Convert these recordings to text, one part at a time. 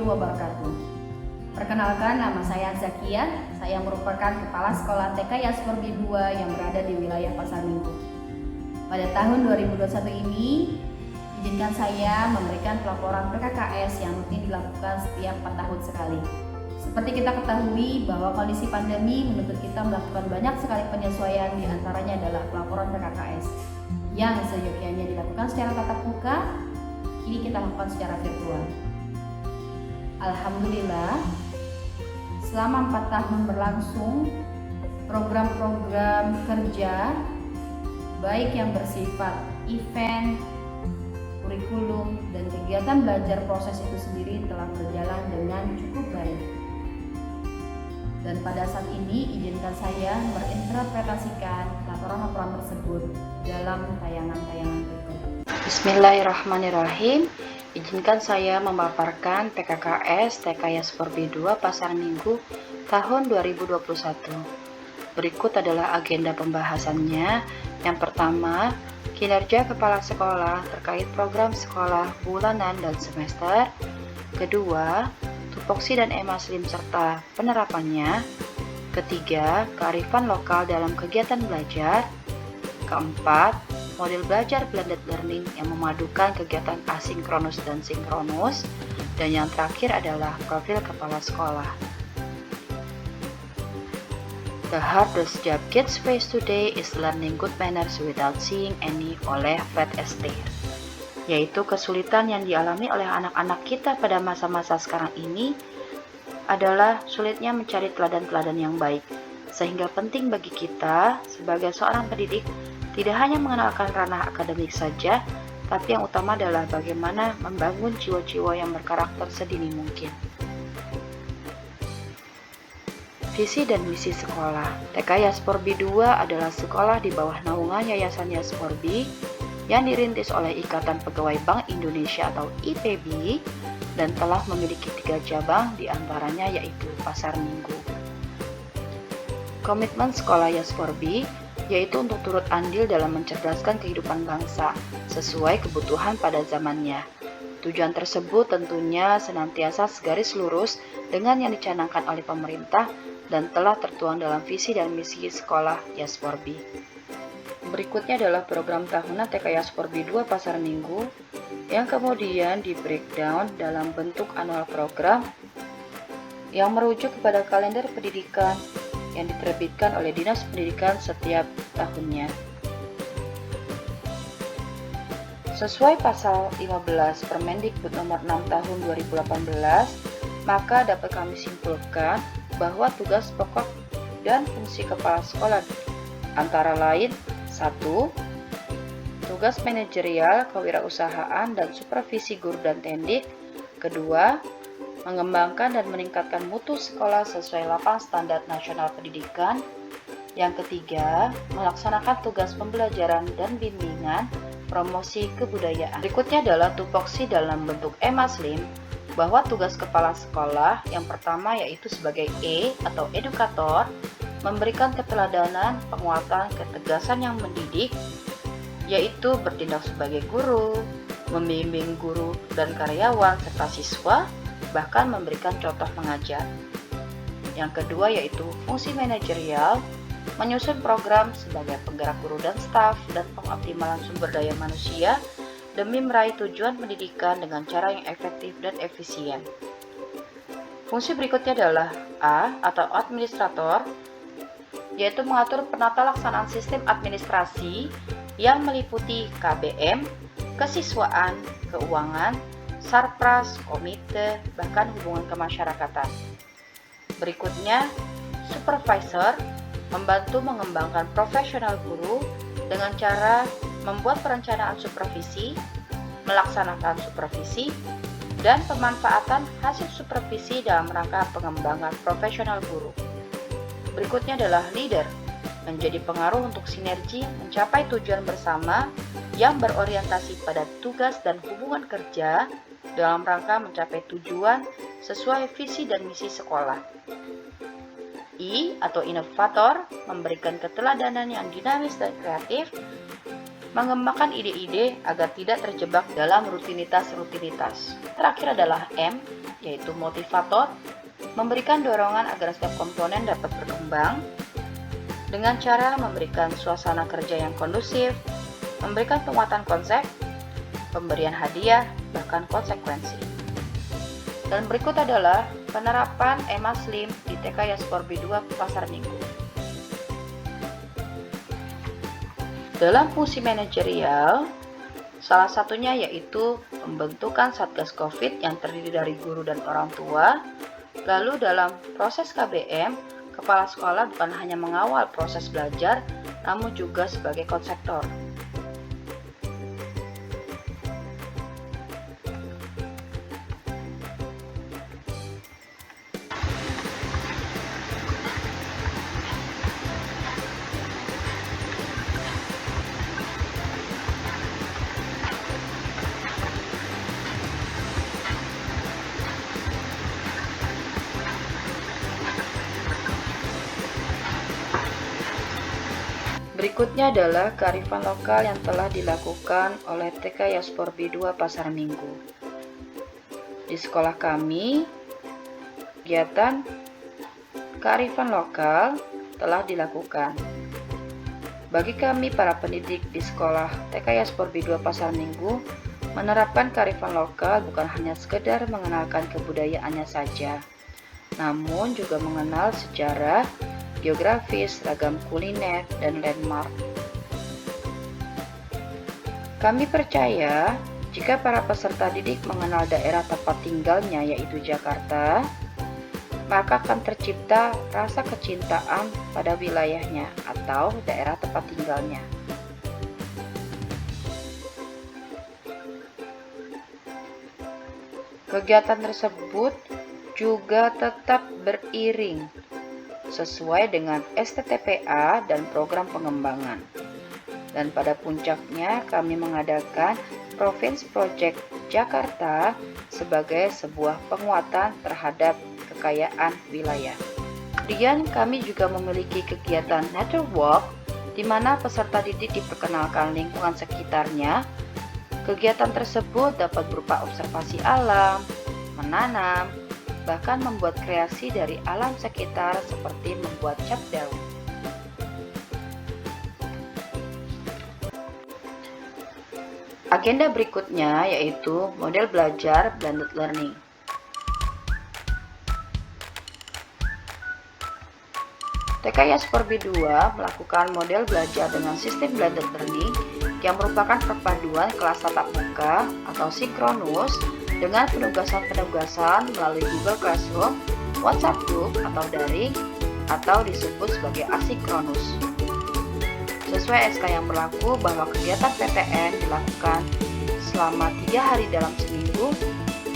wabarakatuh. Perkenalkan, nama saya Zakia. Saya merupakan Kepala Sekolah TK Yasperbi 2 yang berada di wilayah Pasar Minggu. Pada tahun 2021 ini, izinkan saya memberikan pelaporan PKKS yang rutin dilakukan setiap 4 tahun sekali. Seperti kita ketahui bahwa kondisi pandemi menuntut kita melakukan banyak sekali penyesuaian, diantaranya adalah pelaporan PKKS yang seyogyanya dilakukan secara tatap muka, kini kita lakukan secara virtual. Alhamdulillah, selama 4 tahun berlangsung, program-program kerja baik yang bersifat event, kurikulum, dan kegiatan belajar proses itu sendiri telah berjalan dengan cukup baik. Dan pada saat ini izinkan saya berinterpretasikan laporan-laporan tersebut dalam tayangan-tayangan berikut. Bismillahirrahmanirrahim. Izinkan saya memaparkan PKKS TK Yasperbi 2 Pasar Minggu tahun 2021. Berikut adalah agenda pembahasannya. Yang pertama, kinerja kepala sekolah terkait program sekolah bulanan dan semester. Kedua, tupoksi dan e-maslim serta penerapannya. Ketiga, kearifan lokal dalam kegiatan belajar. Keempat, model belajar blended learning yang memadukan kegiatan asinkronus dan sinkronus. Dan yang terakhir adalah profil kepala sekolah. The hardest job kids face today is learning good manners without seeing any oleh Fred Astaire. Yaitu kesulitan yang dialami oleh anak-anak kita pada masa-masa sekarang ini adalah sulitnya mencari teladan-teladan yang baik. Sehingga penting bagi kita sebagai seorang pendidik tidak hanya mengenalkan ranah akademik saja, tapi yang utama adalah bagaimana membangun jiwa-jiwa yang berkarakter sedini mungkin. Visi dan misi sekolah. TK Yasperbi 2 adalah sekolah di bawah naungan Yayasan Yasperbi yang dirintis oleh Ikatan Pegawai Bank Indonesia atau IPB dan telah memiliki 3 cabang diantaranya yaitu Pasar Minggu. Komitmen sekolah Yasperbi yaitu untuk turut andil dalam mencerdaskan kehidupan bangsa sesuai kebutuhan pada zamannya. Tujuan tersebut tentunya senantiasa segaris lurus dengan yang dicanangkan oleh pemerintah dan telah tertuang dalam visi dan misi sekolah Yasperbi. Berikutnya adalah program tahunan TK Yasperbi 2 Pasar Minggu yang kemudian di breakdown dalam bentuk annual program yang merujuk kepada kalender pendidikan yang diterbitkan oleh Dinas Pendidikan setiap tahunnya. Sesuai pasal 15 Permendikbud nomor 6 tahun 2018, maka dapat kami simpulkan bahwa tugas pokok dan fungsi kepala sekolah antara lain 1. Tugas manajerial, kewirausahaan, dan supervisi guru dan tendik. Kedua, mengembangkan dan meningkatkan mutu sekolah sesuai 8 standar nasional pendidikan. Yang ketiga, melaksanakan tugas pembelajaran dan bimbingan, promosi kebudayaan. Berikutnya adalah tupoksi dalam bentuk e-maslim, bahwa tugas kepala sekolah yang pertama yaitu sebagai E atau edukator, memberikan keteladanan, penguatan, ketegasan yang mendidik, yaitu bertindak sebagai guru, membimbing guru dan karyawan serta siswa, bahkan memberikan contoh mengajar. Yang kedua yaitu fungsi manajerial, menyusun program sebagai penggerak guru dan staf dan pengoptimalan sumber daya manusia demi meraih tujuan pendidikan dengan cara yang efektif dan efisien. Fungsi berikutnya adalah A atau administrator, yaitu mengatur penata laksanaan sistem administrasi yang meliputi KBM, kesiswaan, keuangan, sarpras, komite, bahkan hubungan kemasyarakatan. Berikutnya, supervisor membantu mengembangkan profesional guru dengan cara membuat perencanaan supervisi, melaksanakan supervisi, dan pemanfaatan hasil supervisi dalam rangka pengembangan profesional guru. Berikutnya adalah leader, menjadi pengaruh untuk sinergi mencapai tujuan bersama yang berorientasi pada tugas dan hubungan kerja dalam rangka mencapai tujuan sesuai visi dan misi sekolah. I atau inovator, memberikan keteladanan yang dinamis dan kreatif, mengembangkan ide-ide agar tidak terjebak dalam rutinitas-rutinitas. Terakhir adalah M, yaitu motivator, memberikan dorongan agar setiap komponen dapat berkembang dengan cara memberikan suasana kerja yang kondusif, memberikan penguatan konsep, pemberian hadiah, bahkan konsekuensi. Dan berikut adalah penerapan EMA Slim di TK Yaspor B2 Pasar Minggu. Dalam fungsi manajerial, salah satunya yaitu pembentukan Satgas COVID yang terdiri dari guru dan orang tua. Lalu dalam proses KBM, kepala sekolah bukan hanya mengawal proses belajar, namun juga sebagai konseptor. Berikutnya adalah kearifan lokal yang telah dilakukan oleh TK Yaspor B2 Pasar Minggu. Di sekolah kami, kegiatan kearifan lokal telah dilakukan. Bagi kami para pendidik di sekolah TK Yaspor B2 Pasar Minggu, menerapkan kearifan lokal bukan hanya sekedar mengenalkan kebudayaannya saja, namun juga mengenal sejarah, geografis, ragam kuliner, dan landmark. Kami percaya jika para peserta didik mengenal daerah tempat tinggalnya yaitu Jakarta, maka akan tercipta rasa kecintaan pada wilayahnya atau daerah tempat tinggalnya. Kegiatan tersebut juga tetap beriring sesuai dengan STTPA dan program pengembangan. Dan pada puncaknya kami mengadakan Province Project Jakarta sebagai sebuah penguatan terhadap kekayaan wilayah. Kemudian kami juga memiliki kegiatan Nature Walk di mana peserta didik diperkenalkan lingkungan sekitarnya. Kegiatan tersebut dapat berupa observasi alam, menanam, bahkan membuat kreasi dari alam sekitar seperti membuat cat daun. Agenda berikutnya yaitu model belajar blended learning. TK Yaspor B2 melakukan model belajar dengan sistem blended learning yang merupakan perpaduan kelas tatap muka atau sinkronus dengan penugasan-penugasan melalui Google Classroom, WhatsApp Group atau daring, atau disebut sebagai asinkronus. Sesuai SK yang berlaku bahwa kegiatan PTN dilakukan selama 3 hari dalam seminggu,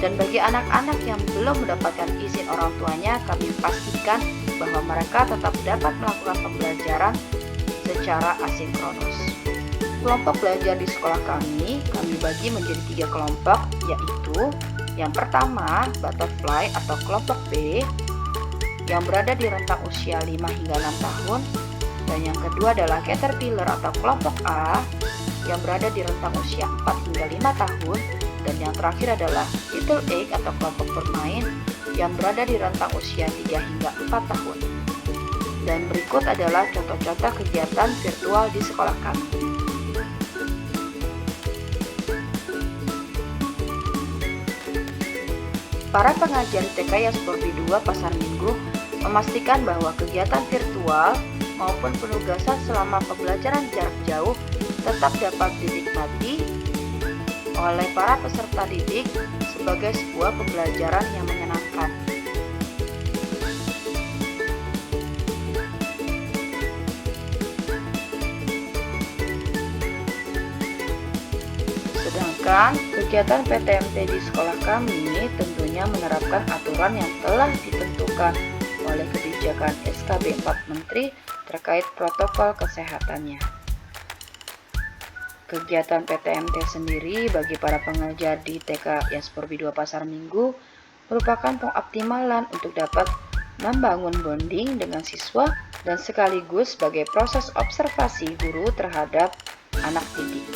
dan bagi anak-anak yang belum mendapatkan izin orang tuanya, kami pastikan bahwa mereka tetap dapat melakukan pembelajaran secara asinkronus. Kelompok belajar di sekolah kami bagi menjadi 3 kelompok, yaitu yang pertama butterfly atau kelompok B yang berada di rentang usia 5 hingga 6 tahun, dan yang kedua adalah caterpillar atau kelompok A yang berada di rentang usia 4 hingga 5 tahun, dan yang terakhir adalah little egg atau kelompok bermain yang berada di rentang usia 3 hingga 4 tahun. Dan berikut adalah contoh-contoh kegiatan virtual di sekolah kami. Para pengajar di TK Yaspor B2 Pasar Minggu memastikan bahwa kegiatan virtual maupun penugasan selama pembelajaran jarak jauh tetap dapat dinikmati oleh para peserta didik sebagai sebuah pembelajaran yang menyenangkan. Sedangkan kegiatan PTMT di sekolah kami tentunya menerapkan aturan yang telah ditentukan oleh kebijakan SKB 4 Menteri terkait protokol kesehatannya. Kegiatan PTMT sendiri bagi para pengajar di TK Yaspor B2 Pasar Minggu merupakan pengoptimalan untuk dapat membangun bonding dengan siswa dan sekaligus sebagai proses observasi guru terhadap anak didik.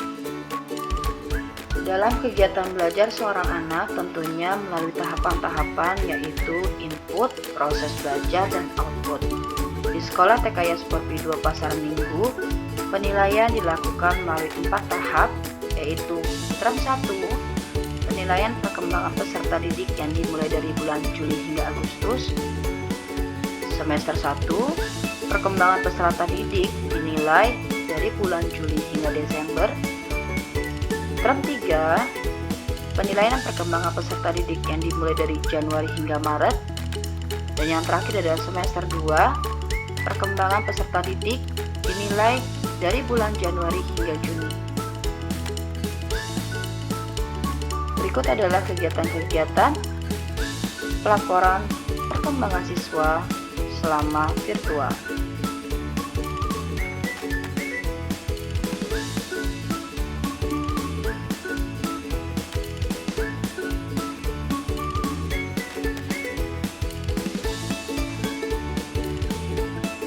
Dalam kegiatan belajar seorang anak tentunya melalui tahapan-tahapan yaitu input, proses belajar, dan output. Di sekolah TK Yaspor B2 Pasar Minggu, penilaian dilakukan melalui 4 tahap yaitu term 1, penilaian perkembangan peserta didik yang dimulai dari bulan Juli hingga Agustus. Semester 1, perkembangan peserta didik dinilai dari bulan Juli hingga Desember. Term 3, penilaian perkembangan peserta didik yang dimulai dari Januari hingga Maret. Dan yang terakhir adalah semester 2, perkembangan peserta didik dinilai dari bulan Januari hingga Juni. Berikut adalah kegiatan-kegiatan pelaporan perkembangan siswa selama virtual.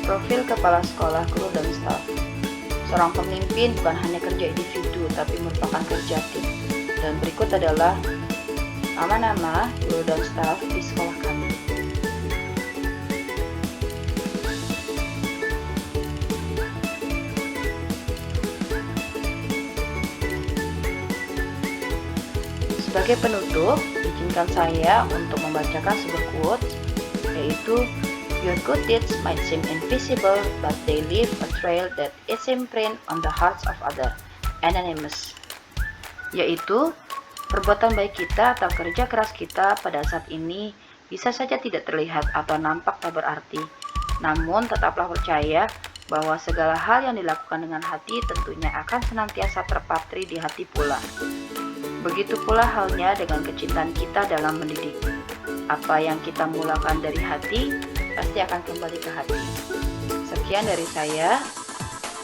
Profil kepala sekolah, guru, dan staf. Seorang pemimpin bukan hanya kerja individu, tapi merupakan kerja tim. Dan berikut adalah nama-nama guru dan staf di sekolah kami. Sebagai penutup, izinkan saya untuk membacakan sebuah quote, yaitu "Your good deeds might seem invisible, but they leave a trail that is imprinted on the hearts of others." Anonymous. Yaitu, perbuatan baik kita atau kerja keras kita pada saat ini bisa saja tidak terlihat atau nampak tak berarti. Namun, tetaplah percaya bahwa segala hal yang dilakukan dengan hati tentunya akan senantiasa terpatri di hati pula. Begitu pula halnya dengan kecintaan kita dalam mendidik. Apa yang kita mulakan dari hati pasti akan kembali ke hati. Sekian dari saya.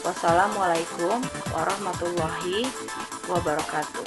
Wassalamualaikum warahmatullahi wabarakatuh.